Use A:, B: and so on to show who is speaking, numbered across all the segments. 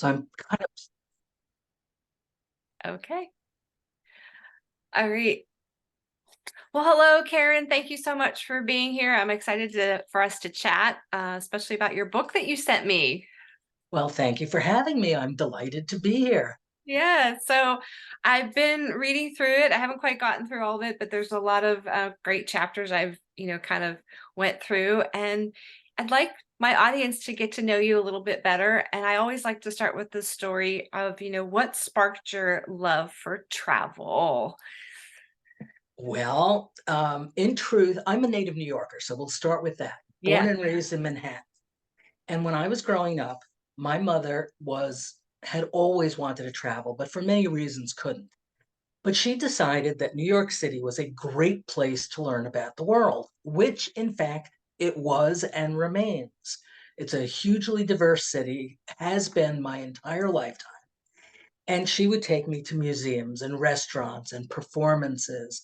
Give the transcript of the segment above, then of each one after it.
A: So I'm kind of,
B: Okay. All right. Well, hello, Karen. Thank you so much for being here. I'm excited for us to chat, especially about your book that you sent me.
A: well, thank you for having me. I'm delighted to be here.
B: Yeah, so I've been reading through it. I haven't quite gotten through all of it, but there's a lot of great chapters I've, kind of went through, and I'd like my audience to get to know you a little bit better. And I always like to start with the story of, what sparked your love for travel.
A: Well, in truth, I'm a native New Yorker, so we'll start with that. Born
B: Yeah,
A: and raised in Manhattan. And when I was growing up, my mother had always wanted to travel, but for many reasons couldn't. But she decided that New York City was a great place to learn about the world, which in fact it was and remains. It's a hugely diverse city, has been my entire lifetime. And she would take me to museums and restaurants and performances.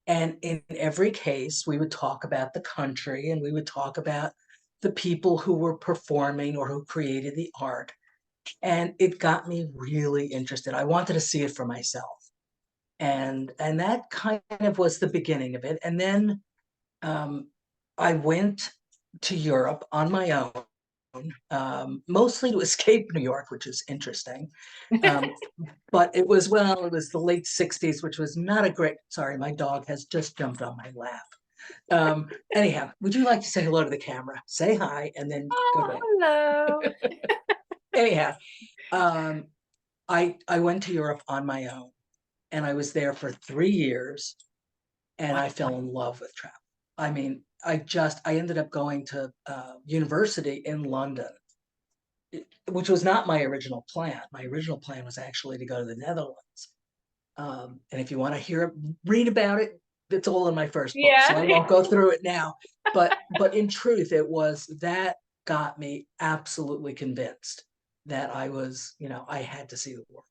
A: And in every case, we would talk about the country and we would talk about the people who were performing or who created the art. And it got me really interested. I wanted to see it for myself. And that kind of was the beginning of it. And then I went to Europe on my own, mostly to escape New York, which is interesting. Um, but it was the late 60s, which was not a great, sorry, my dog has just jumped on my lap. Anyhow, would you like to say hello to the camera? Say hi and then go
B: oh,
A: to
B: hello.
A: anyhow. Um, I went to Europe on my own and I was there for 3 years and
B: Wow.
A: I fell in love with travel. I mean, I ended up going to university in London, which was not my original plan. My original plan was actually to go to the Netherlands. And if you want to read about it, it's all in my first book. So
B: Yeah.
A: I won't go through it now. But in truth, it was that got me absolutely convinced that I had to see the world.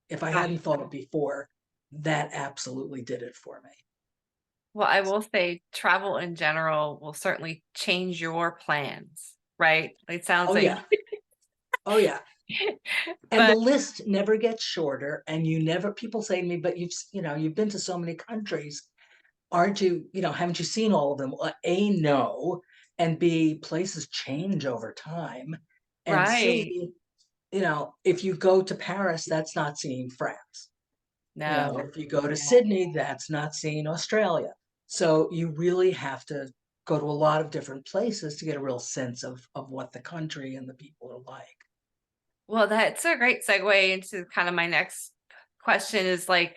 A: If I hadn't thought it before, that absolutely did it for me.
B: Well, I will say travel in general will certainly change your plans, right? It sounds
A: Oh
B: like,
A: yeah. Oh yeah. And the
B: but
A: list never gets shorter. And people say to me, but you've been to so many countries. Aren't haven't you seen all of them? Well, A, no. And B, places change over time. And
B: right.
A: C, if you go to Paris, that's not seeing France.
B: No.
A: If you go to
B: Yeah.
A: Sydney, that's not seeing Australia. So you really have to go to a lot of different places to get a real sense of what the country and the people are like.
B: Well, that's a great segue into kind of my next question is like,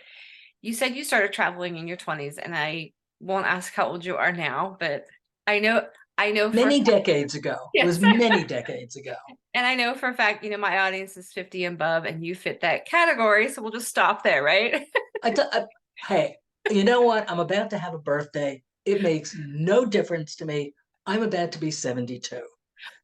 B: you said you started traveling in your 20s, and I won't ask how old you are now, but I know, I know for a
A: Many
B: fact,
A: decades ago. It was
B: yes.
A: many decades ago.
B: And I know for a fact, my audience is 50 and above, and you fit that category. So we'll just stop there, right?
A: Hey, you know what? I'm about to have a birthday. It makes no difference to me. I'm about to be 72.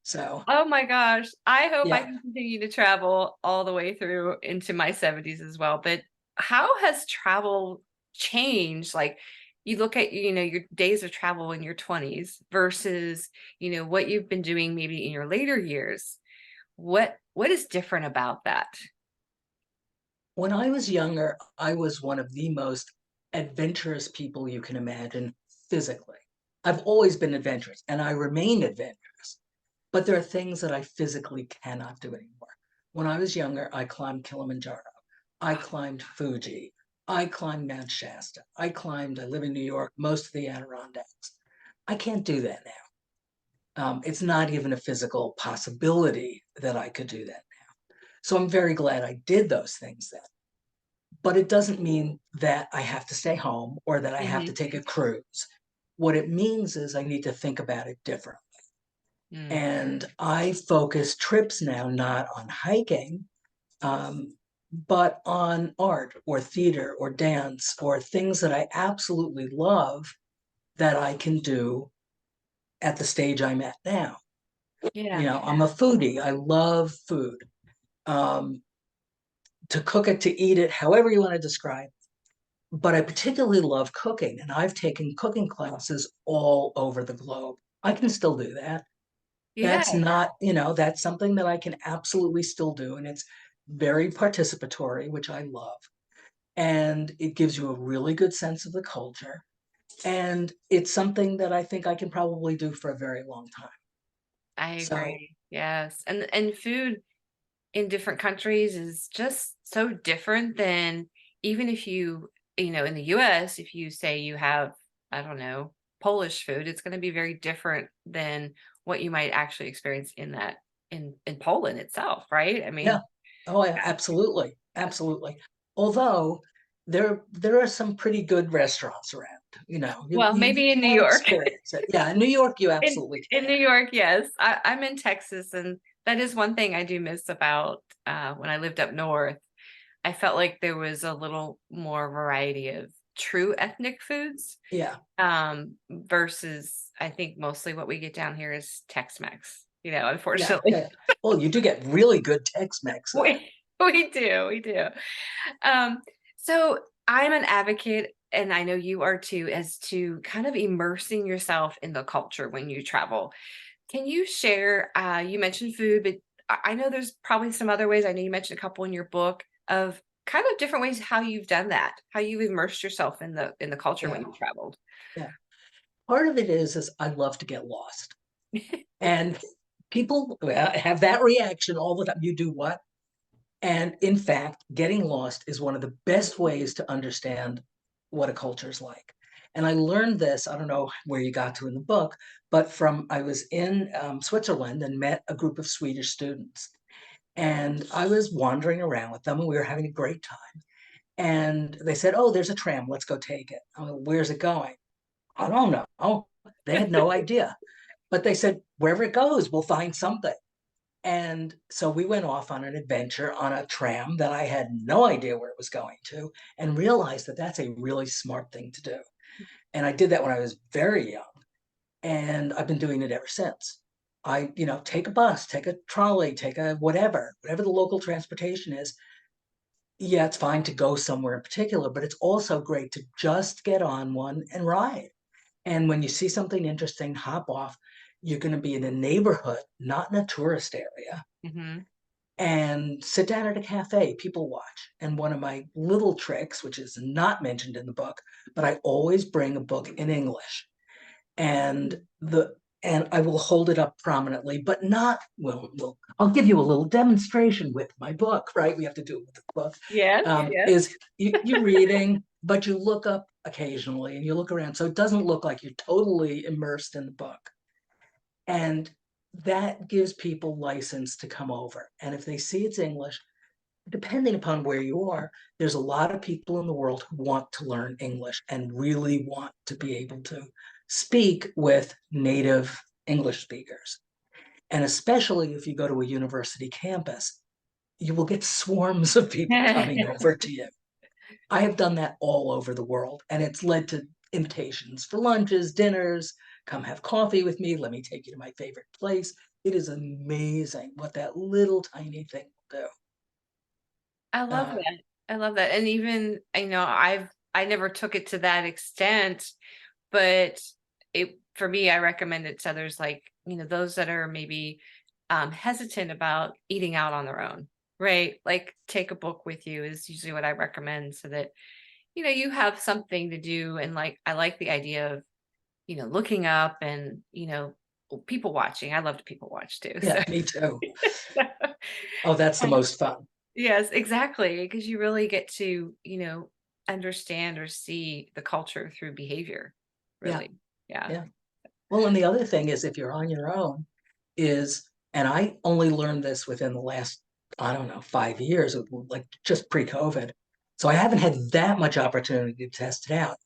A: So,
B: Oh my gosh. I hope I
A: yeah.
B: can continue to travel all the way through into my 70s as well. But how has travel changed? Like you look at, your days of travel in your 20s versus, what you've been doing maybe in your later years. What is different about that?
A: When I was younger, I was one of the most adventurous people you can imagine physically. I've always been adventurous and I remain adventurous, but there are things that I physically cannot do anymore. When I was younger, I climbed Kilimanjaro. I climbed Fuji. I climbed Mount Shasta. I live in New York, most of the Adirondacks. I can't do that now. It's not even a physical possibility that I could do that. So I'm very glad I did those things then. But it doesn't mean that I have to stay home or that I have to
B: Hmm.
A: take a cruise. What it means is I need to think about it differently.
B: Mm.
A: And I focus trips now not on hiking, um, but on art or theater or dance or things that I absolutely love that I can do at the stage I'm at now.
B: Yeah.
A: I'm a foodie. I love food. Um, to cook it, to eat it, however you want to describe. But I particularly love cooking, and I've taken cooking classes all over the globe. I can still do that.
B: Yeah,
A: That's not, you know, that's something that I can absolutely still do. And it's very participatory, which I love. And it gives you a really good sense of the culture. And it's something that I think I can probably do for a very long time.
B: I
A: So,
B: agree. Yes. And food in different countries is just so different than, even if you know, in the US, if you say you have, I don't know, Polish food, it's going to be very different than what you might actually experience in that in Poland itself, right? I
A: yeah.
B: mean,
A: Oh, yeah, absolutely. Absolutely. Although there are some pretty good restaurants around, you know,
B: well,
A: you
B: maybe in New
A: can
B: York.
A: experience it. Yeah, in New York, you
B: In
A: absolutely
B: in New York, yes. I'm in Texas, and that is one thing I do miss about when I lived up north. I felt like there was a little more variety of true ethnic foods,
A: can. Yeah.
B: versus I think mostly what we get down here is Tex-Mex, you know,
A: Yeah.
B: unfortunately.
A: Yeah. Well, you do get really good Tex-Mex though.
B: We do. Um, so I'm an advocate, and I know you are too, as to kind of immersing yourself in the culture when you travel. Can you share, you mentioned food, but I know there's probably some other ways. I know you mentioned a couple in your book of kind of different ways how you've done that, how you've immersed yourself in the culture when
A: Yeah.
B: you traveled.
A: Yeah. Part of it is I love to get lost. And people have that reaction all the time. You do what? And in fact, getting lost is one of the best ways to understand what a culture is like. And I learned this, I don't know where you got to in the book, but from I was in Switzerland and met a group of Swedish students. And I was wandering around with them and we were having a great time. And they said, "Oh, there's a tram. Let's go take it." I went, "Where's it going?" "I don't know." They had no idea. But they said, "Wherever it goes, we'll find something." And so we went off on an adventure on a tram that I had no idea where it was going to, and realized that that's a really smart thing to do. And I did that when I was very young, and I've been doing it ever since. I, you know, take a bus, take a trolley, take a whatever the local transportation is. Yeah, it's fine to go somewhere in particular, but it's also great to just get on one and ride. And when you see something interesting, hop off. You're going to be in a neighborhood, not in a tourist area,
B: Hmm.
A: and sit down at a cafe, people watch. And one of my little tricks, which is not mentioned in the book, but I always bring a book in English. And the and I will hold it up prominently, but not I'll give you a little demonstration with my book, right? We have to do it with the book.
B: Yes, yes.
A: Is you're reading, but you look up occasionally and you look around. So it doesn't look like you're totally immersed in the book. And that gives people license to come over. And if they see it's English, depending upon where you are, there's a lot of people in the world who want to learn English and really want to be able to speak with native English speakers. And especially if you go to a university campus, you will get swarms of people coming over to you. I have done that all over the world, and it's led to invitations for lunches, dinners. Come have coffee with me. Let me take you to my favorite place. It is amazing what that little tiny thing will do.
B: I love
A: Uh,
B: that. I love that. And even, I never took it to that extent, but it for me, I recommend it to others, like, those that are maybe hesitant about eating out on their own, right? Like, take a book with you is usually what I recommend, so that you have something to do. And like, I like the idea of looking up and people watching. I love to people watch too. So
A: yeah, me too. Oh, that's the most fun.
B: yes, exactly. Because you really get to, understand or see the culture through behavior,
A: Yeah,
B: really. Yeah.
A: yeah. Well, and the other thing is if you're on your own, and I only learned this within the last, I don't know, 5 years, like just pre-COVID. So I haven't had that much opportunity to test it out.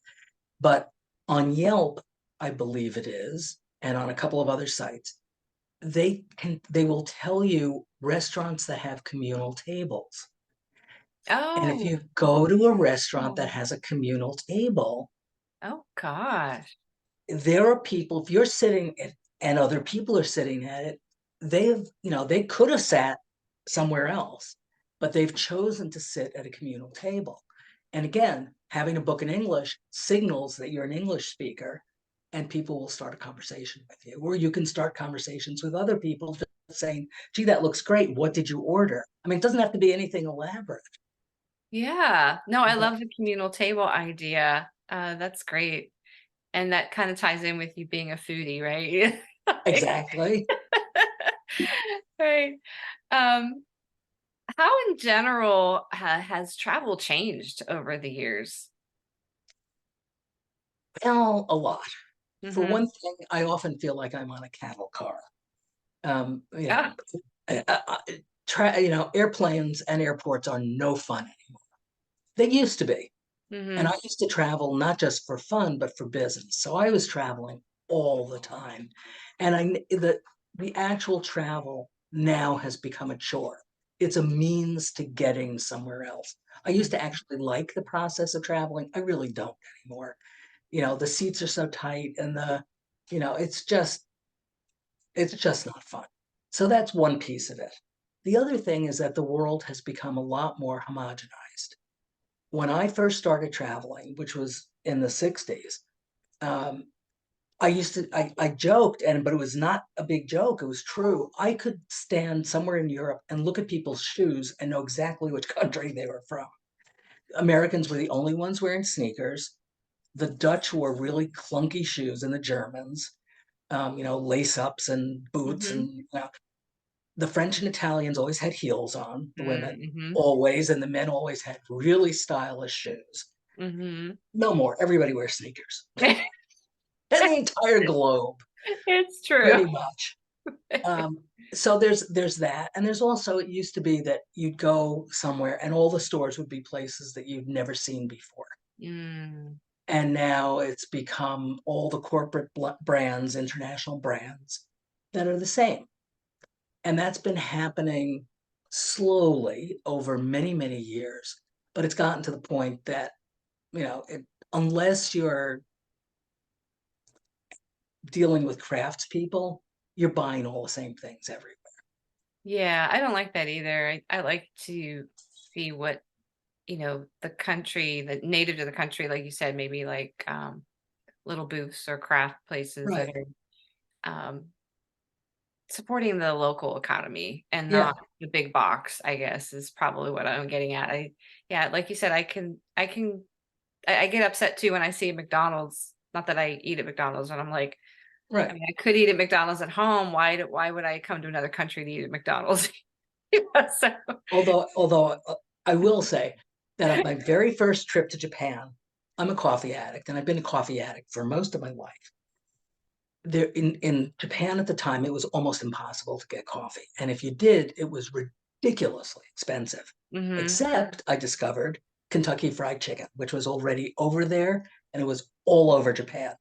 A: But on Yelp, I believe it is, and on a couple of other sites, they will tell you restaurants that have communal tables. And if
B: Oh,
A: you go to a restaurant that
B: oh,
A: has a communal table,
B: oh gosh.
A: there are people, if you're sitting and other people are sitting at it, they could have sat somewhere else, but they've chosen to sit at a communal table. And again, having a book in English signals that you're an English speaker. and people will start a conversation with you, or you can start conversations with other people just saying, gee, that looks great. What did you order? I mean, it doesn't have to be anything elaborate,
B: Yeah. No, I
A: but
B: love the communal table idea. That's great. And that kind of ties in with you being a foodie, right? Like,
A: exactly.
B: right. Um, how in general has travel changed over the years?
A: Well, a lot. For
B: Hmm.
A: one thing, I often feel like I'm on a cattle car. You know,
B: Ah,
A: airplanes and airports are no fun. They used to be. And I
B: hmm.
A: used to travel not just for fun, but for business. So I was traveling all the time. And the actual travel now has become a chore. It's a means to getting somewhere else. I used to actually like the process of traveling. I really don't anymore. The seats are so tight and you know, it's just not fun. So that's one piece of it. The other thing is that the world has become a lot more homogenized. When I first started traveling, which was in the 60s, um, I joked, but it was not a big joke. It was true. I could stand somewhere in Europe and look at people's shoes and know exactly which country they were from. Americans were the only ones wearing sneakers. The Dutch wore really clunky shoes, and the Germans, lace ups and boots,
B: Hmm.
A: and the French and Italians always had heels on, the women
B: Hmm.
A: always, and the men always had really stylish shoes.
B: Hmm.
A: No more. Everybody wears sneakers. And the entire globe,
B: It's true.
A: pretty much. Um, so there's that, and there's also it used to be that you'd go somewhere and all the stores would be places that you'd never seen before,
B: Mm.
A: and now it's become all the corporate brands, international brands that are the same, and that's been happening slowly over many years, but it's gotten to the point that unless you're dealing with craftspeople, you're buying all the same things everywhere.
B: Yeah, I don't like that either. I like to see what, the country, the native to the country, like you said, maybe like little booths or craft places that
A: Right.
B: are supporting the local economy and
A: Yeah.
B: not the big box, I guess, is probably what I'm getting at. Yeah, like you said, I get upset too when I see McDonald's. Not that I eat at McDonald's, and I'm like, I
A: Right.
B: mean, I could eat at McDonald's at home. Why would I come to another country to eat at McDonald's? So,
A: Although I will say that at my very first trip to Japan, I'm a coffee addict, and I've been a coffee addict for most of my life. There in Japan at the time, it was almost impossible to get coffee, and if you did, it was ridiculously expensive.
B: mhm.
A: Except I discovered Kentucky Fried Chicken, which was already over there, and it was all over Japan.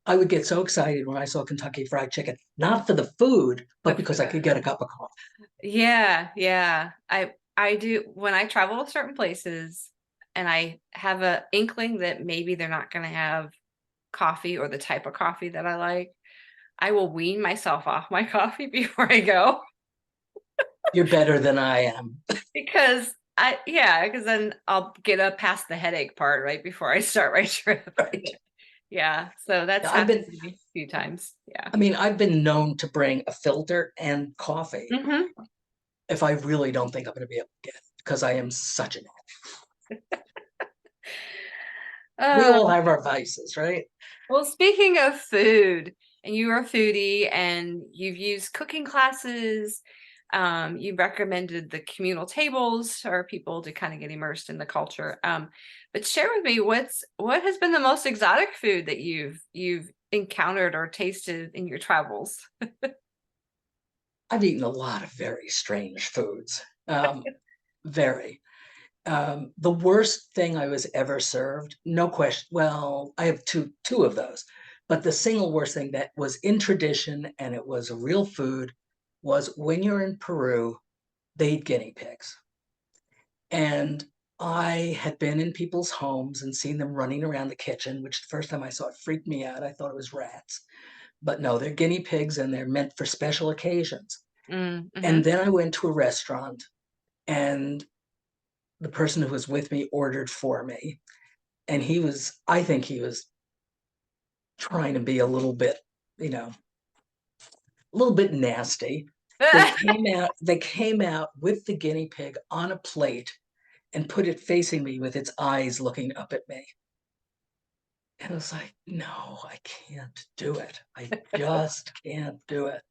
A: I would get so excited when I saw Kentucky Fried Chicken, not for the food,
B: The
A: but because I
B: food.
A: could get a cup of coffee.
B: Yeah, yeah. I do when I travel to certain places and I have a inkling that maybe they're not gonna have coffee or the type of coffee that I like, I will wean myself off my coffee before I go
A: You're better than I am.
B: because because then I'll get up past the headache part right before I start my trip.
A: Right.
B: Yeah, so that's
A: Yeah, I've
B: happened
A: been,
B: to me a few times. Yeah.
A: I mean, I've been known to bring a filter and coffee
B: Mhm.
A: if I really don't think I'm going to be able to get it because I am such an. We
B: Uh,
A: all have our vices, right?
B: well, speaking of food, and you are a foodie and you've used cooking classes, you recommended the communal tables for people to kind of get immersed in the culture. But share with me what has been the most exotic food that you've encountered or tasted in your travels?
A: I've eaten a lot of very strange foods. Very. The worst thing I was ever served, no question. Well, I have two of those, but the single worst thing that was in tradition and it was a real food was when you're in Peru, they eat guinea pigs. And I had been in people's homes and seen them running around the kitchen, which the first time I saw it freaked me out. I thought it was rats. But no, they're guinea pigs and they're meant for special occasions.
B: Mm,
A: And
B: mhm.
A: then I went to a restaurant and the person who was with me ordered for me. And I think he was trying to be a little bit, you know, a little bit nasty. They came out with the guinea pig on a plate and put it facing me with its eyes looking up at me. And I was like, no, I can't do it. I just can't do it.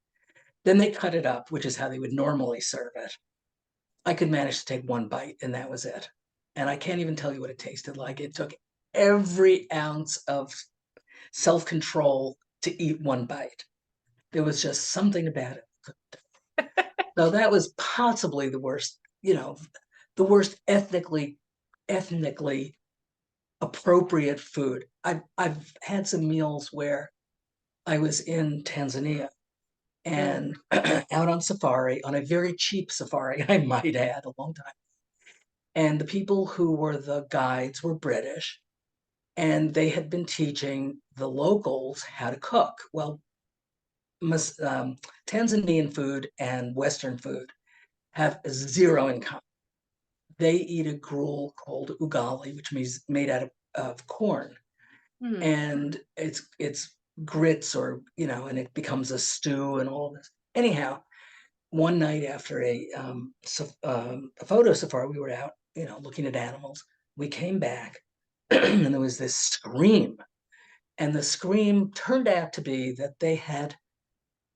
A: Then they cut it up, which is how they would normally serve it. I could manage to take one bite, and that was it. And I can't even tell you what it tasted like. It took every ounce of self control to eat one bite. There was just something about it. So that was possibly the worst, the worst ethnically appropriate food. I've had some meals where I was in Tanzania
B: Mm.
A: and out on safari, on a very cheap safari, I might add, a long time. And the people who were the guides were British, and they had been teaching the locals how to cook. Well, Tanzanian food and Western food have zero in common. They eat a gruel called ugali, which means made out of corn,
B: Hmm.
A: and it's grits, or and it becomes a stew and all this. Anyhow, one night after a photo safari, we were out, looking at animals. We came back, and there was this scream, and the scream turned out to be that they had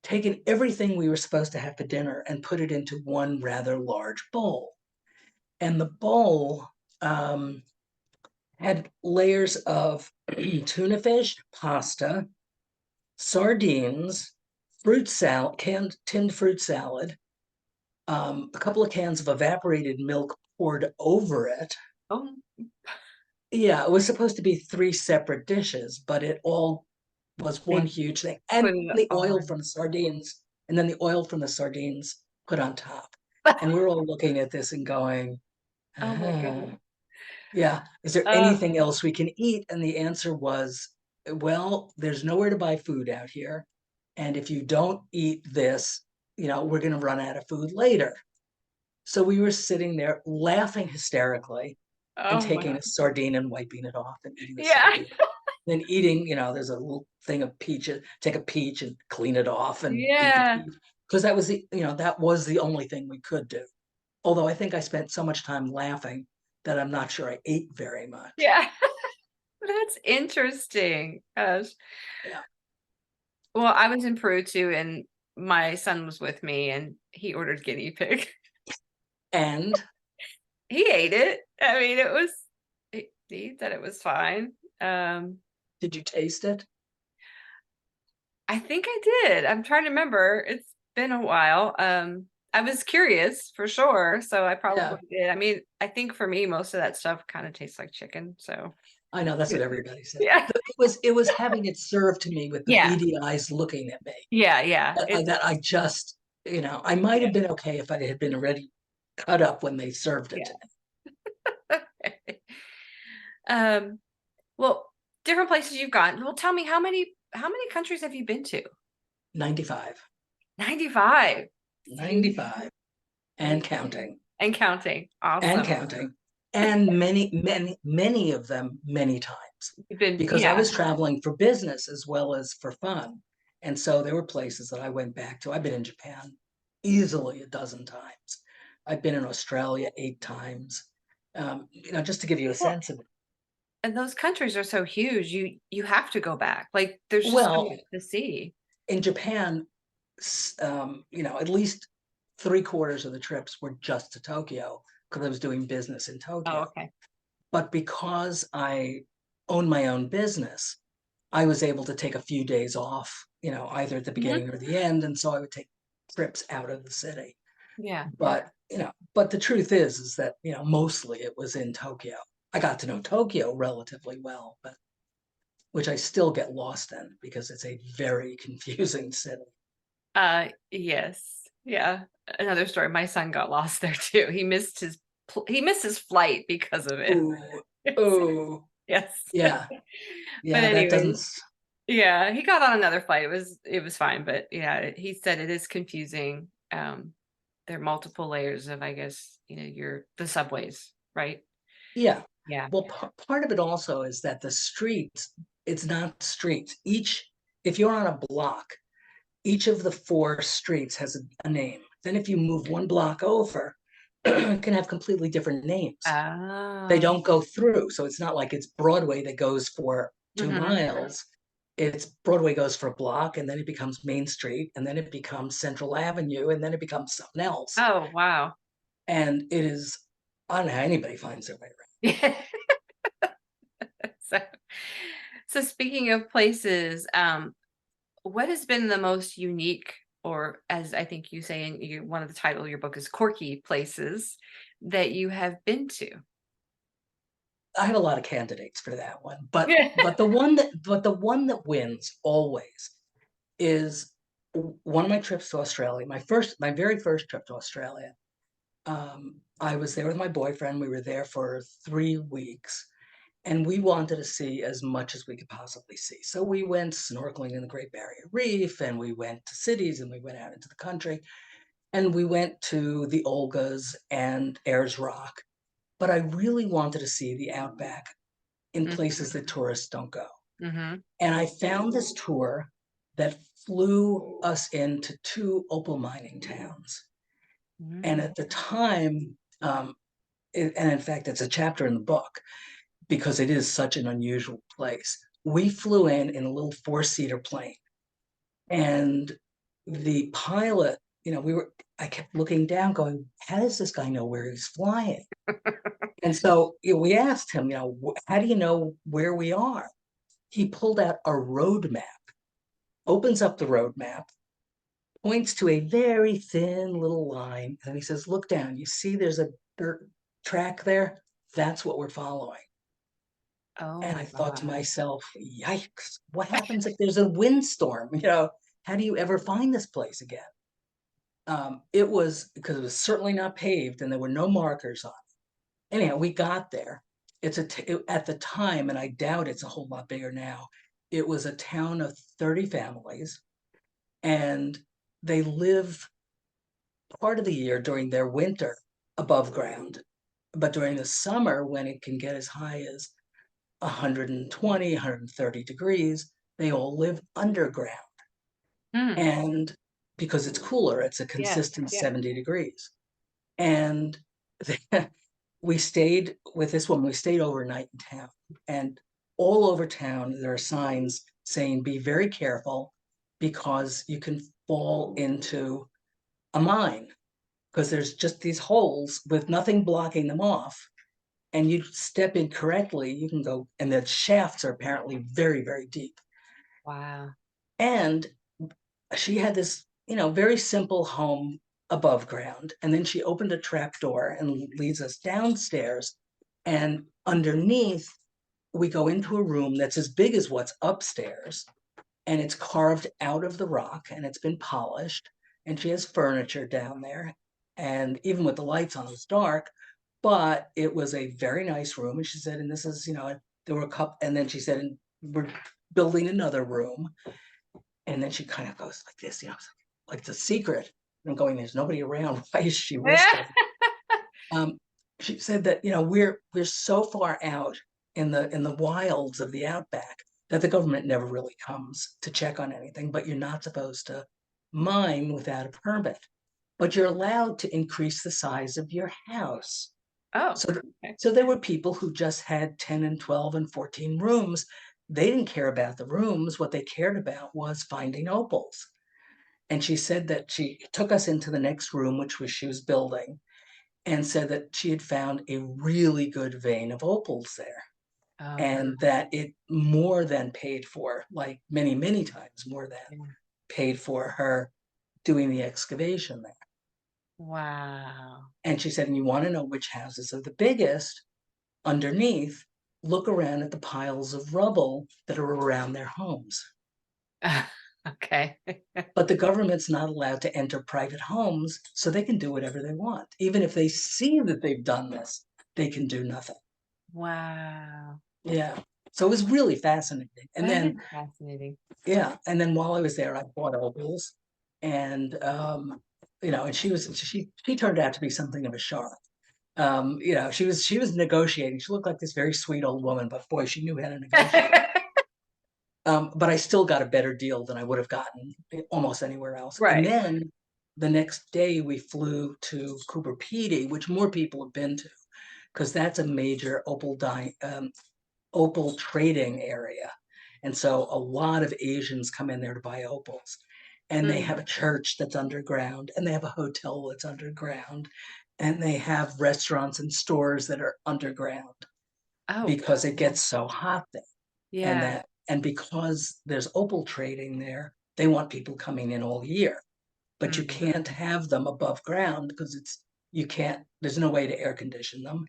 A: taken everything we were supposed to have for dinner and put it into one rather large bowl. And the bowl had layers of tuna fish, pasta, sardines, fruit salad, tinned fruit salad, a couple of cans of evaporated milk poured over it.
B: Oh,
A: Yeah, it was supposed to be three separate dishes, but it all was one
B: they
A: huge thing.
B: put
A: And
B: it
A: the
B: all
A: oil
B: in.
A: from the sardines, and then the oil from the sardines put on top. And we were all looking at this and going,
B: Oh my
A: ah,
B: goodness.
A: yeah, is there
B: Uh,
A: anything else we can eat? And the answer was, well, there's nowhere to buy food out here. And if you don't eat this, we're going to run out of food later. So we were sitting there laughing hysterically and
B: oh
A: taking
B: my.
A: a sardine and wiping it off and eating the
B: Yeah.
A: sardine. Then eating, there's a little thing of peaches, take a peach and clean it off and eat the
B: Yeah.
A: peach. Because that was the only thing we could do. Although I think I spent so much time laughing that I'm not sure I ate very much.
B: Yeah. That's interesting. Gosh.
A: Yeah.
B: Well, I was in Peru too, and my son was with me, and he ordered guinea pig.
A: And
B: He ate it. I mean, it was he said it was fine. Um,
A: did you taste it?
B: I think I did. I'm trying to remember. It's been a while. I was curious for sure, so I
A: Yeah.
B: probably did. I mean, I think for me, most of that stuff kind of tastes like chicken. So
A: I know that's
B: yeah,
A: what everybody says.
B: yeah,
A: It was having it served to me with the
B: yeah,
A: beady eyes looking at me
B: yeah, yeah.
A: that,
B: It's
A: that I just, I might
B: yeah,
A: have been okay if I had been already cut up when they served it
B: yeah.
A: to me.
B: um, well, different places you've gone. Well, tell me how many countries have you been to?
A: 95,
B: 95. See?
A: 95, and
B: See?
A: counting,
B: And counting.
A: and
B: Awesome.
A: counting, and many, many, many of them many times,
B: You've been,
A: because I
B: yeah,
A: was traveling for business as well as for fun. And so there were places that I went back to. I've been in Japan easily a dozen times. I've been in Australia 8 times. Just to give you a
B: well,
A: sense of it.
B: and those countries are so huge. You have to go back. Like there's just so
A: Well,
B: much to see.
A: in Japan, at least three-quarters of the trips were just to Tokyo because I was doing business in
B: Oh,
A: Tokyo.
B: okay.
A: But because I own my own business, I was able to take a few days off, either at the
B: Mhm.
A: beginning or the end. And so I would take trips out of the city.
B: Yeah.
A: But the truth is that, mostly it was in Tokyo. I got to know Tokyo relatively well, but which I still get lost in because it's a very confusing city.
B: Yes. Yeah. Another story. My son got lost there too. He missed his flight because of it.
A: Ooh, ooh,
B: Yes.
A: yeah,
B: But
A: yeah, that
B: anyways,
A: doesn't,
B: yeah, he got on another flight. It was fine, but yeah, he said it is confusing. There are multiple layers of, I guess, the subways, right?
A: yeah.
B: Yeah.
A: Well, part of it also is that the streets It's not streets. If you're on a block, each of the four streets has a name. Then if you move one block over, it can have completely different names. They
B: Oh.
A: don't go through. So it's not like it's Broadway that goes for two
B: Hmm.
A: miles. It's Broadway goes for a block, and then it becomes Main Street, and then it becomes Central Avenue, and then it becomes something else.
B: Oh, wow.
A: And it is, I don't know how anybody finds their way around.
B: So, so speaking of places, what has been the most unique, or as I think you say in one of the title of your book is quirky places that you have been to?
A: I have a lot of candidates for that one, but the one that wins always is one of my trips to Australia. My very first trip to Australia. I was there with my boyfriend. We were there for 3 weeks, and we wanted to see as much as we could possibly see. So we went snorkeling in the Great Barrier Reef, and we went to cities, and we went out into the country, and we went to the Olgas and Ayers Rock. But I really wanted to see the outback in places that tourists don't go.
B: Mm-hmm.
A: And I found this tour that flew us into two opal mining towns. And
B: Mm.
A: at the time, and in fact, it's a chapter in the book because it is such an unusual place. We flew in a little four-seater plane, and the pilot, I kept looking down, going, how does this guy know where he's flying? And so we asked him, how do you know where we are? He pulled out a road map, opens up the road map, points to a very thin little line, and he says, look down. You see there's a dirt track there? That's what we're following.
B: Oh
A: And
B: my
A: I thought to
B: God.
A: myself, yikes, what happens if there's a windstorm? How do you ever find this place again? It was because it was certainly not paved and there were no markers on it. Anyhow, we got there. At the time, and I doubt it's a whole lot bigger now, it was a town of 30 families, and they live part of the year during their winter above ground. But during the summer, when it can get as high as 120, 130 degrees, they all live underground.
B: Hmm.
A: And because it's cooler, it's a
B: Yes.
A: consistent
B: Yeah.
A: 70 degrees. And we stayed with this woman, we stayed overnight in town. And all over town, there are signs saying, be very careful because you can fall into a mine because there's just these holes with nothing blocking them off. And you step in correctly, you can go, and the shafts are apparently very, very deep.
B: Wow.
A: And she had this, very simple home above ground. And then she opened a trap door and leads us downstairs. And underneath, we go into a room that's as big as what's upstairs. And it's carved out of the rock and it's been polished. And she has furniture down there. And even with the lights on, it was dark, but it was a very nice room. And she said, and this is, there were a couple, and then she said, and we're building another room. And then she kind of goes like this, like it's a secret. And I'm going, there's nobody around. Why is she whispering? Um, she said that we're so far out in the wilds of the outback that the government never really comes to check on anything. But you're not supposed to mine without a permit. But you're allowed to increase the size of your house.
B: Oh,
A: So,
B: okay.
A: so there were people who just had 10 and 12 and 14 rooms. They didn't care about the rooms. What they cared about was finding opals. And she said that she took us into the next room, which was she was building, and said that she had found a really good vein of opals there.
B: Oh,
A: And that it more than paid for, like many, many times more than
B: yeah.
A: paid for her doing the excavation there.
B: Wow.
A: And she said, and you want to know which houses are the biggest? Underneath, look around at the piles of rubble that are around their homes.
B: Okay.
A: But the government's not allowed to enter private homes, so they can do whatever they want. Even if they see that they've done this, they can do nothing.
B: Wow.
A: Yeah. So it was really fascinating. And
B: That is
A: then,
B: fascinating.
A: yeah, and then while I was there, I bought opals, and and she turned out to be something of a shark. She was negotiating. She looked like this very sweet old woman, but boy, she knew how to negotiate. But I still got a better deal than I would have gotten almost anywhere else. And
B: Right.
A: then the next day we flew to Cooper Pedy, which more people have been to, because that's a major opal trading area. And so a lot of Asians come in there to buy opals. And they
B: Mm.
A: have a church that's underground, and they have a hotel that's underground, and they have restaurants and stores that are underground
B: Oh,
A: because it
B: cool.
A: gets so hot there. And
B: Yeah.
A: that, and because there's opal trading there, they want people coming in all year. But you
B: Mm.
A: can't have them above ground because you can't, there's no way to air condition them,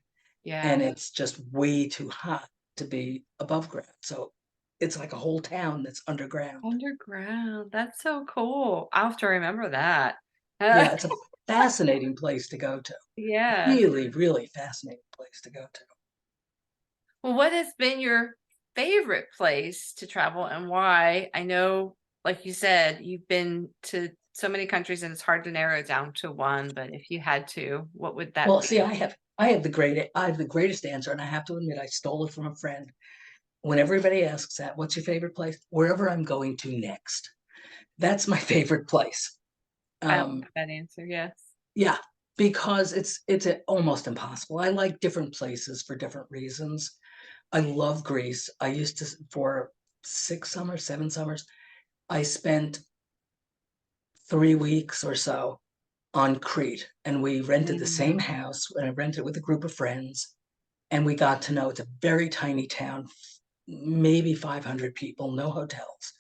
A: and
B: Yeah.
A: it's just way too hot to be above ground. So it's like a whole town that's underground.
B: Underground. That's so cool. I'll have to remember that.
A: Yeah, it's a fascinating place to go to.
B: Yes.
A: Really, really fascinating place to go to.
B: Well, what has been your favorite place to travel and why? I know, like you said, you've been to so many countries and it's hard to narrow it down to one, but if you had to, what would that
A: Well, see,
B: be?
A: I have the greatest answer, and I have to admit I stole it from a friend. When everybody asks that, what's your favorite place? Wherever I'm going to next. That's my favorite place.
B: I like
A: Um,
B: that answer. Yes.
A: yeah, because almost impossible. I like different places for different reasons. I love Greece. I used to, for 6 summers, 7 summers, I spent 3 weeks or so on Crete, and we rented the same
B: Mm.
A: house, and I rented it with a group of friends, and we got to know it's a very tiny town, maybe 500 people, no hotels.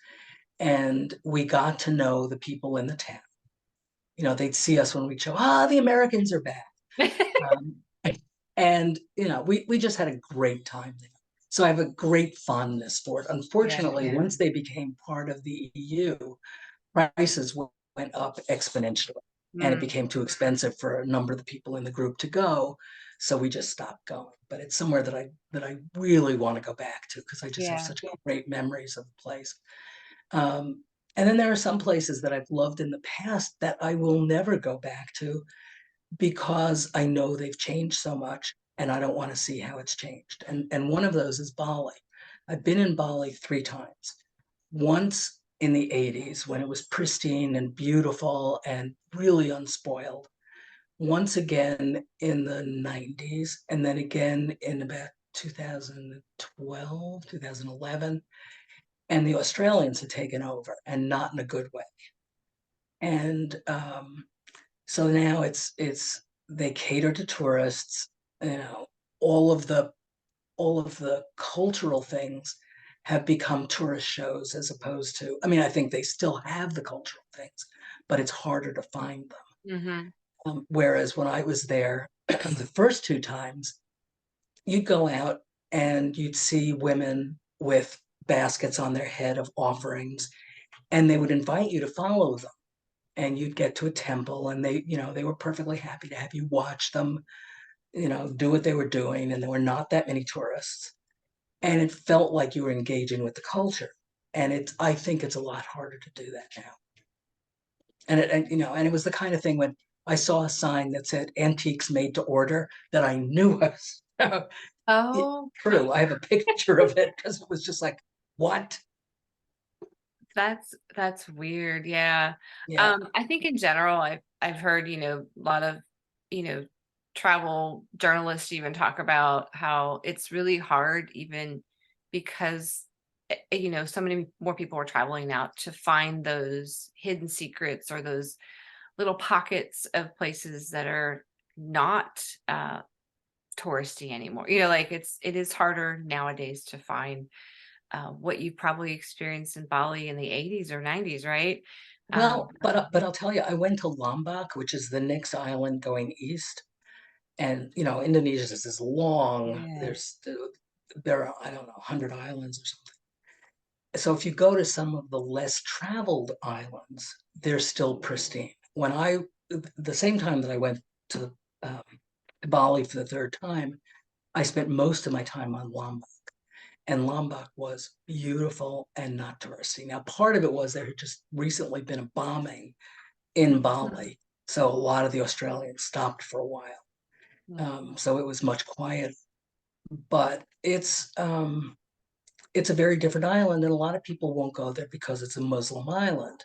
A: And we got to know the people in the town. They'd see us when we'd show, the Americans are back. Um, and we just had a great time there. So I have a great fondness for it.
B: Yeah.
A: Unfortunately, once they became part of the EU, prices went up exponentially, and it
B: Mm.
A: became too expensive for a number of the people in the group to go. So we just stopped going. But it's somewhere that I really want to go back to because I just have
B: Yeah.
A: such great memories of the place. Um, and then there are some places that I've loved in the past that I will never go back to because I know they've changed so much and I don't want to see how it's changed. And one of those is Bali. I've been in Bali 3 times. Once in the 80s when it was pristine and beautiful and really unspoiled. Once again in the 90s, and then again in about 2012, 2011. And the Australians had taken over, and not in a good way. And so now it's they cater to tourists. You know, all of the cultural things have become tourist shows as opposed to. I mean, I think they still have the cultural things, but it's harder to find them.
B: Hmm.
A: Whereas when I was there the first 2 times, you'd go out and you'd see women with baskets on their head of offerings, and they would invite you to follow them, and you'd get to a temple, and they were perfectly happy to have you watch them do what they were doing, and there were not that many tourists, and it felt like you were engaging with the culture. And I think it's a lot harder to do that now. And it was the kind of thing when I saw a sign that said antiques made to order that I knew was
B: Oh,
A: true. I have a picture of it because it was just like, what?
B: that's weird. Yeah.
A: Yeah.
B: I think in general, I've heard, a lot of, you know, travel journalists even talk about how it's really hard even because so many more people are traveling now to find those hidden secrets or those little pockets of places that are not touristy anymore. Like it is harder nowadays to find what you probably experienced in Bali in the 80s or 90s, right? Um,
A: Well, but I'll tell you, I went to Lombok, which is the next island going east, and Indonesia is this long.
B: yeah.
A: There are, I don't know, 100 islands or something. So if you go to some of the less traveled islands, they're still pristine. The same time that I went to um, Bali for the third time, I spent most of my time on Lombok, and Lombok was beautiful and not touristy. Now, part of it was there had just recently been a bombing in Bali, so a lot of the Australians stopped for a while.
B: Mm.
A: So it was much quieter, but it's a very different island, and a lot of people won't go there because it's a Muslim island.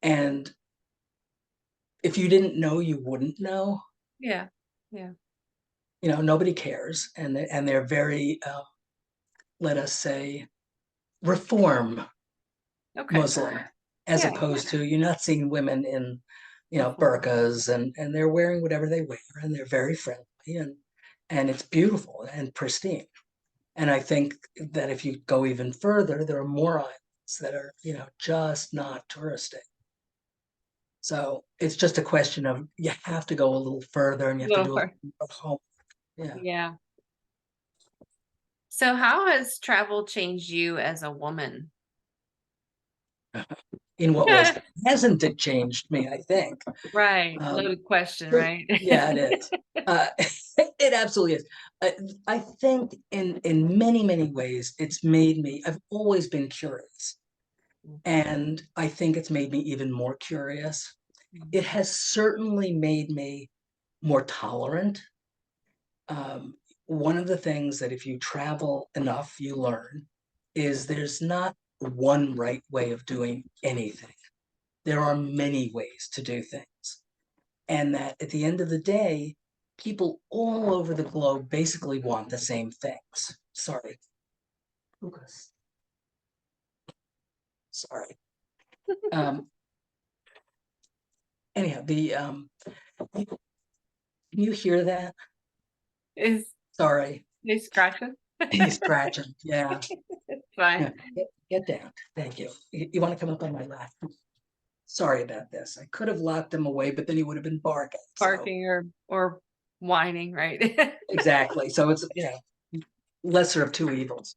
A: And if you didn't know, you wouldn't know.
B: Yeah. Yeah.
A: Nobody cares, and they're very, let us say, reform
B: Okay.
A: Muslim, as
B: Yeah.
A: opposed to you're not seeing women in,
B: Reform.
A: burqas, and they're wearing whatever they wear, and they're very friendly, and it's beautiful and pristine. And I think that if you go even further, there are more islands that are, just not touristic. So it's just a question of you have to go a little further and you have to do a little
B: Lower.
A: more home. Yeah.
B: Yeah. So how has travel changed you as a woman?
A: In what ways hasn't it changed me? I think.
B: Right.
A: Um,
B: Loaded question, right?
A: yeah, it is. Uh, it absolutely is. I, I think in many many ways it's made me. I've always been curious, and I think it's made me even more curious. It has certainly made me more tolerant. Um, One of the things that if you travel enough, you learn is there's not one right way of doing anything. There are many ways to do things. And that at the end of the day, people all over the globe basically want the same things. Sorry. Lucas. Sorry. Um, Anyhow, can you hear that?
B: Is
A: Sorry.
B: they scratching?
A: He's scratching. Yeah.
B: Fine.
A: Yeah. Get down. Thank you. You want to come up on my lap? Sorry about this. I could have locked him away, but then he would have been barking. So
B: Barking or whining, right?
A: exactly. So it's, lesser of two evils.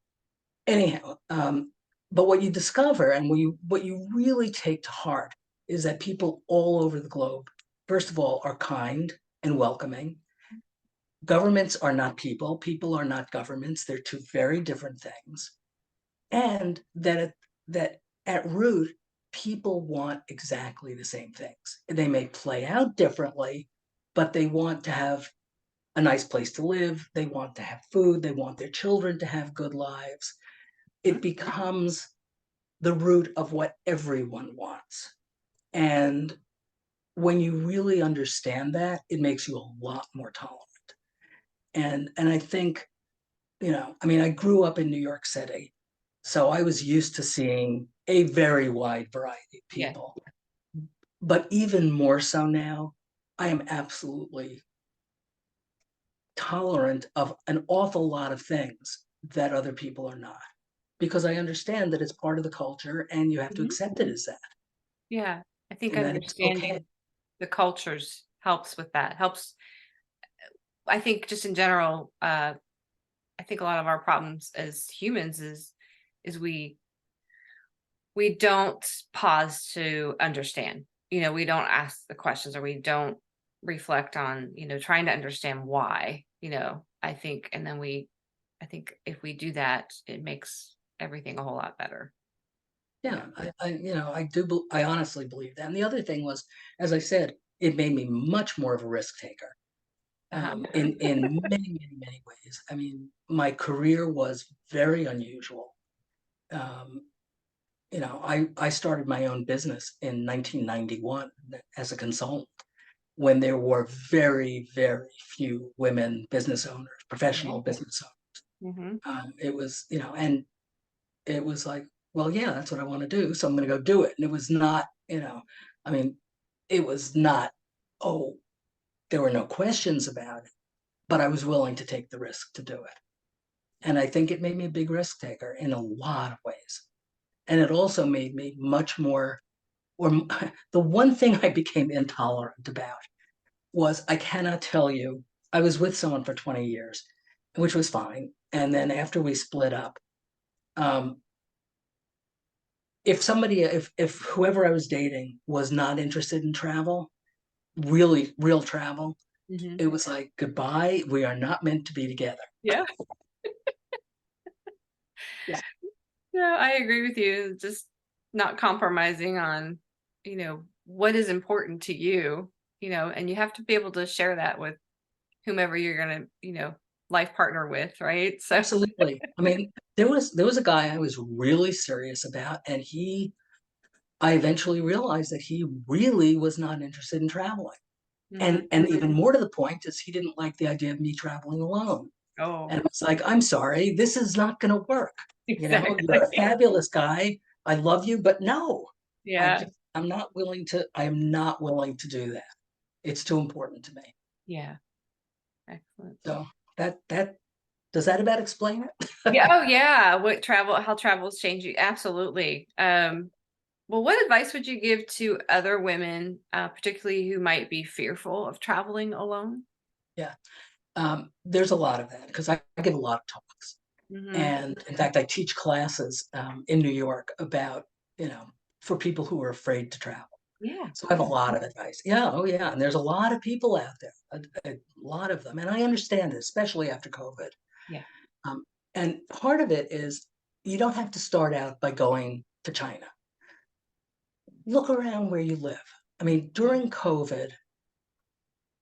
A: Anyhow, but what you discover and what you really take to heart is that people all over the globe, first of all, are kind and welcoming. Governments are not people. People are not governments. They're two very different things. And that at root, people want exactly the same things. They may play out differently, but they want to have a nice place to live. They want to have food. They want their children to have good lives. It becomes the root of what everyone wants. And when you really understand that, it makes you a lot more tolerant. And I think, I mean, I grew up in New York City, so I was used to seeing a very wide variety of
B: Yeah.
A: people. But even more so now, I am absolutely tolerant of an awful lot of things that other people are not, because I understand that it's part of the culture and you have to
B: Mhm.
A: accept it as that,
B: Yeah. I think
A: and that it's okay.
B: understanding the cultures helps with that. Helps. I think just in general, I think a lot of our problems as humans is we don't pause to understand. We don't ask the questions or we don't reflect on, trying to understand why, I think, and then I think if we do that, it makes everything a whole lot better.
A: Yeah, I honestly believe that. And the other thing was, as I said, it made me much more of a risk taker,
B: Uh-huh.
A: in many, many, many ways. I mean, my career was very unusual. Um, I started my own business in 1991 as a consultant when there were very, very few women business owners,
B: Yeah.
A: professional business
B: Hmm.
A: owners. It was, and it was like, well, yeah, that's what I want to do. So I'm going to go do it. And it was not, I mean, it was not, oh, there were no questions about it, but I was willing to take the risk to do it. And I think it made me a big risk taker in a lot of ways. And it also made me much more, or the one thing I became intolerant about was I cannot tell you, I was with someone for 20 years, which was fine. And then after we split up, um, if whoever I was dating was not interested in travel, really real travel,
B: Hmm.
A: it was like goodbye. We are not meant to be together.
B: Yeah.
A: Yeah,
B: Yeah, I agree with you. Just not compromising on, what is important to you, and you have to be able to share that with whomever you're gonna, life partner with, right? So,
A: Absolutely. I mean, there was a guy I was really serious about, and I eventually realized that he really was not interested in traveling.
B: mhm.
A: And even more to the point is he didn't like the idea of me traveling alone.
B: Oh,
A: And it's like, I'm sorry, this is not going to work. You're a
B: exactly.
A: fabulous guy. I love you, but no,
B: Yeah,
A: I am not willing to do that. It's too important to me.
B: yeah, excellent.
A: So that does that about explain it?
B: Yeah, oh yeah, how travel's changing. Absolutely. Well, what advice would you give to other women, particularly who might be fearful of traveling alone?
A: Yeah. There's a lot of that because I give a lot of talks.
B: Hmm.
A: And in fact, I teach classes in New York about, for people who are afraid to travel.
B: Yeah,
A: So I have a lot of advice. Yeah, oh yeah. And there's a lot of people out there, a lot of them. And I understand it, especially after COVID.
B: yeah.
A: Um, and part of it is you don't have to start out by going to China. Look around where you live. I mean, during COVID,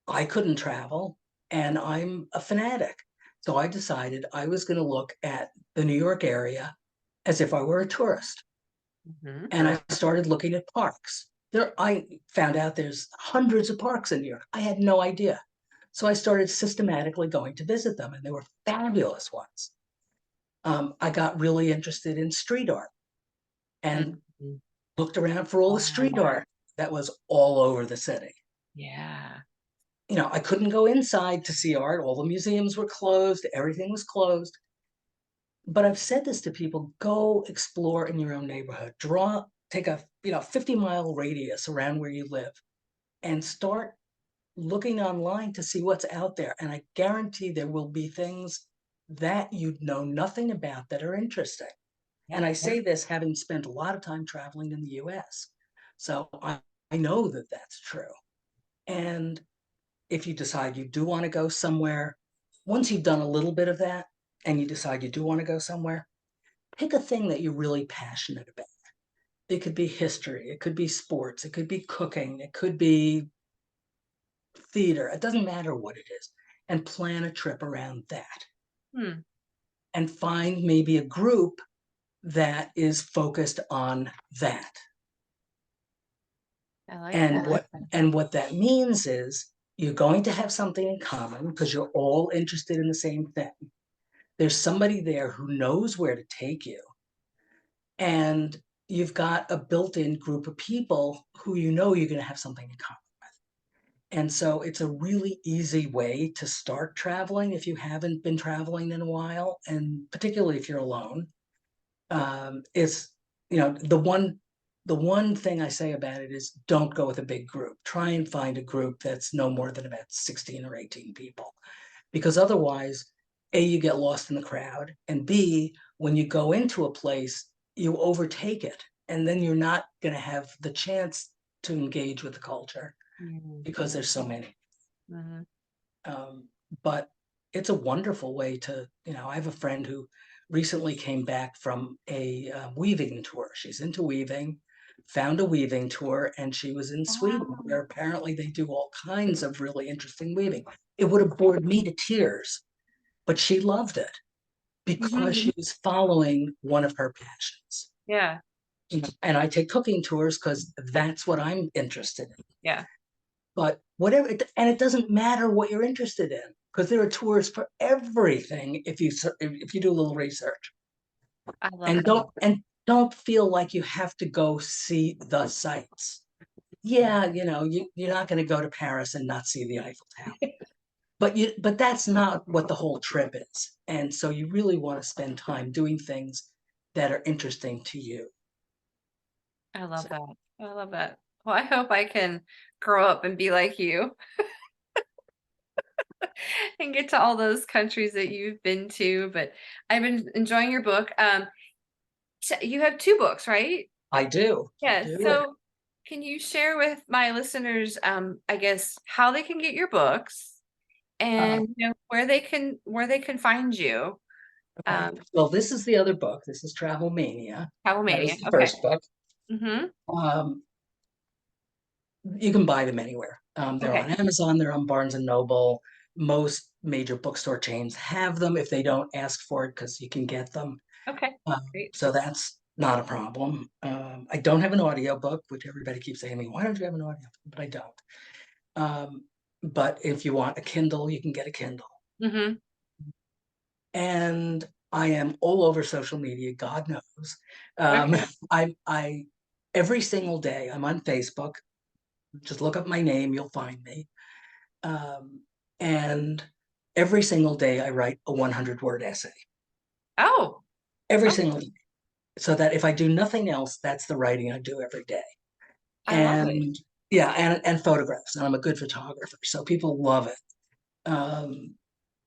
A: I couldn't travel and I'm a fanatic. So I decided I was going to look at the New York area as if I were a tourist.
B: Hmm.
A: And I started looking at parks. I found out there's hundreds of parks in New York. I had no idea. So I started systematically going to visit them, and they were fabulous ones. I got really interested in street art and
B: Hmm.
A: looked around for all the street
B: Wow.
A: art that was all over the city.
B: Yeah.
A: I couldn't go inside to see art. All the museums were closed, everything was closed. But I've said this to people, go explore in your own neighborhood. Take a 50-mile radius around where you live and start looking online to see what's out there. And I guarantee there will be things that you know nothing about that are interesting.
B: Yeah.
A: And I say this having spent a lot of time traveling in the US. So I know that that's true. And if you decide you do want to go somewhere, once you've done a little bit of that and you decide you do want to go somewhere, pick a thing that you're really passionate about. It could be history, it could be sports, it could be cooking, it could be theater. It doesn't matter what it is. And plan a trip around that.
B: Hmm.
A: And find maybe a group that is focused on that.
B: I like
A: And
B: that.
A: what that means is you're going to have something in common because you're all interested in the same thing. There's somebody there who knows where to take you. And you've got a built-in group of people who you're going to have something in common. And so it's a really easy way to start traveling if you haven't been traveling in a while, and particularly if you're alone. It's the one thing I say about it is don't go with a big group. Try and find a group that's no more than about 16 or 18 people, because otherwise, A, you get lost in the crowd, and B, when you go into a place, you overtake it, and then you're not going to have the chance to engage with the culture because there's so many.
B: Mm-hmm.
A: Um, but it's a wonderful way I have a friend who recently came back from a weaving tour. She's into weaving, found a weaving tour, and she was in Sweden,
B: Wow.
A: where apparently they do all kinds of really interesting weaving. It would have bored me to tears, but she loved it because
B: Hmm.
A: she was following one of her passions.
B: Yeah.
A: And I take cooking tours because that's what I'm interested in.
B: Yeah.
A: But whatever, and it doesn't matter what you're interested in because there are tours for everything if you do a little research.
B: I love
A: And
B: that.
A: don't feel like you have to go see the sights. Yeah, you're not going to go to Paris and not see the Eiffel Tower. But that's not what the whole trip is. And so you really want to spend time doing things that are interesting to you.
B: I
A: So
B: love that. I love that. Well, I hope I can grow up and be like you and get to all those countries that you've been to. But I've been enjoying your book. You have two books, right?
A: I do. I
B: Yes.
A: do.
B: So can you share with my listeners, I guess, how they can get your books
A: Uh,
B: and where they can find you?
A: okay. Well, this is the other book. This is Travel Mania.
B: Travel
A: That
B: Mania.
A: is the
B: Okay.
A: first book.
B: Mm-hmm.
A: Um, you can buy them anywhere. They're
B: Okay.
A: on Amazon, they're on Barnes and Noble. Most major bookstore chains have them if they don't ask for it because you can get them.
B: Okay, great.
A: So that's not a problem. I don't have an audiobook, which everybody keeps saying to me, why don't you have an audiobook? But I don't. But if you want a Kindle, you can get a Kindle.
B: Mm-hmm.
A: And I am all over social media, God knows. Um,
B: Okay.
A: I every single day I'm on Facebook. Just look up my name, you'll find me. Um, and every single day I write a 100-word essay.
B: Oh,
A: Every
B: okay.
A: single day. So that if I do nothing else, that's the writing I do every day.
B: I love it.
A: And yeah, and photographs. And I'm a good photographer, so people love it. Um,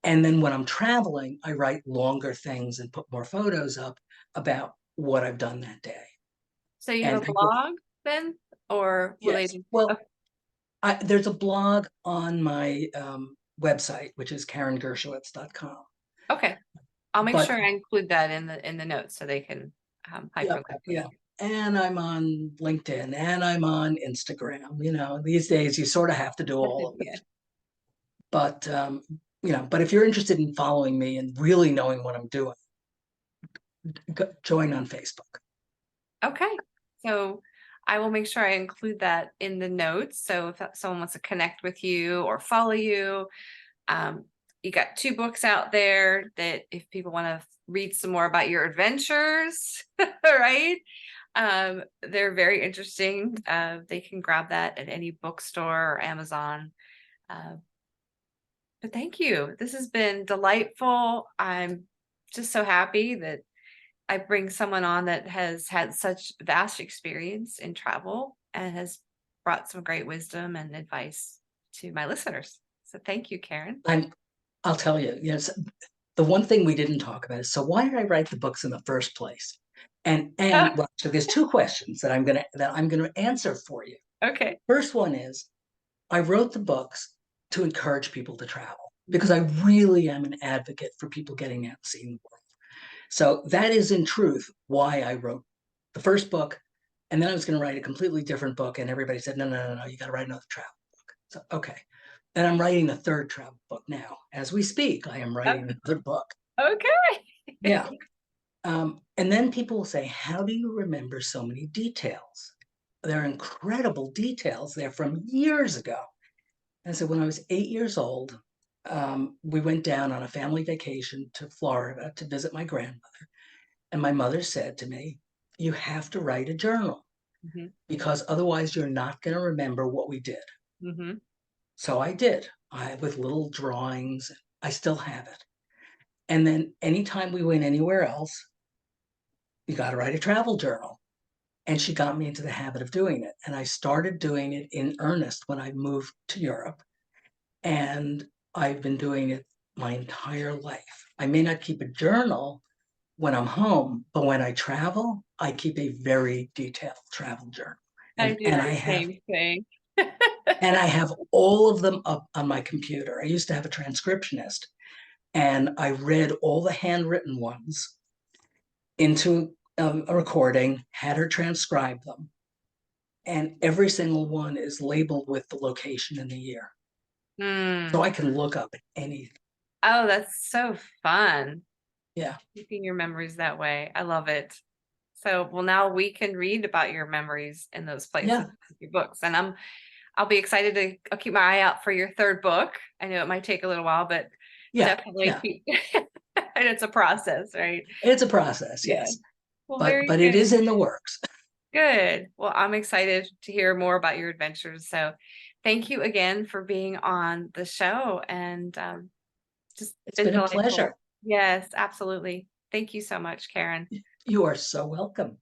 A: and then when I'm traveling, I write longer things and put more photos up about what I've done that day.
B: So you
A: And
B: have a
A: people,
B: blog then, or
A: yes,
B: related?
A: well,
B: Okay.
A: there's a blog on my website, which is karengershowitz.com.
B: Okay. I'll make
A: But
B: sure I include that in the notes so they can
A: yeah,
B: hyperlink with
A: yeah.
B: you.
A: And I'm on LinkedIn and I'm on Instagram. These days you sort of have to do all of
B: Yeah.
A: it. But but if you're interested in following me and really knowing what I'm doing, join on Facebook.
B: Okay. So I will make sure I include that in the notes. So if someone wants to connect with you or follow you, um, you got 2 books out there that if people want to read some more about your adventures, right? They're very interesting. They can grab that at any bookstore or Amazon. Uh, but thank you. This has been delightful. I'm just so happy that I bring someone on that has had such vast experience in travel and has brought some great wisdom and advice to my listeners. So thank you, Karen.
A: I'll tell you, yes, the one thing we didn't talk about is, so why did I write the books in the first place? And well, so there's 2 questions that I'm gonna answer for you.
B: Okay.
A: First one is, I wrote the books to encourage people to travel because I really am an advocate for people getting out and seeing the world. So that is in truth why I wrote the first book. And then I was going to write a completely different book. And everybody said, no, no, no, no, you got to write another travel book. So, okay. Then I'm writing the third travel book now. As we speak, I am writing another book.
B: Okay.
A: Yeah. And then people will say, how do you remember so many details? They're incredible details. They're from years ago. And so when I was 8 years old, we went down on a family vacation to Florida to visit my grandmother. And my mother said to me, you have to write a journal
B: Hmm.
A: because otherwise you're not going to remember what we did.
B: Hmm.
A: So I did, with little drawings. I still have it. And then anytime we went anywhere else, you got to write a travel journal. And she got me into the habit of doing it. And I started doing it in earnest when I moved to Europe. And I've been doing it my entire life. I may not keep a journal when I'm home, but when I travel, I keep a very detailed travel journal.
B: I
A: And
B: do
A: and
B: the
A: I have
B: same thing.
A: and I have all of them up on my computer. I used to have a transcriptionist, and I read all the handwritten ones into a recording, had her transcribe them, and every single one is labeled with the location and the year. So
B: Mm.
A: I can look up anything.
B: Oh, that's so fun.
A: Yeah.
B: Keeping your memories that way. I love it. So, well, now we can read about your memories in those places,
A: Yeah.
B: your books. And I'll be excited I'll keep my eye out for your third book. I know it might take a little while, but
A: Yeah.
B: definitely
A: Yeah.
B: keep, and it's a process, right?
A: It's a process,
B: Yeah.
A: yes.
B: Well,
A: But
B: very
A: but it
B: good.
A: is in the works.
B: Good. Well, I'm excited to hear more about your adventures. So thank you again for being on the show and just
A: It's
B: been
A: been a
B: delightful.
A: pleasure.
B: Yes, absolutely. Thank you so much, Karen.
A: You are so welcome.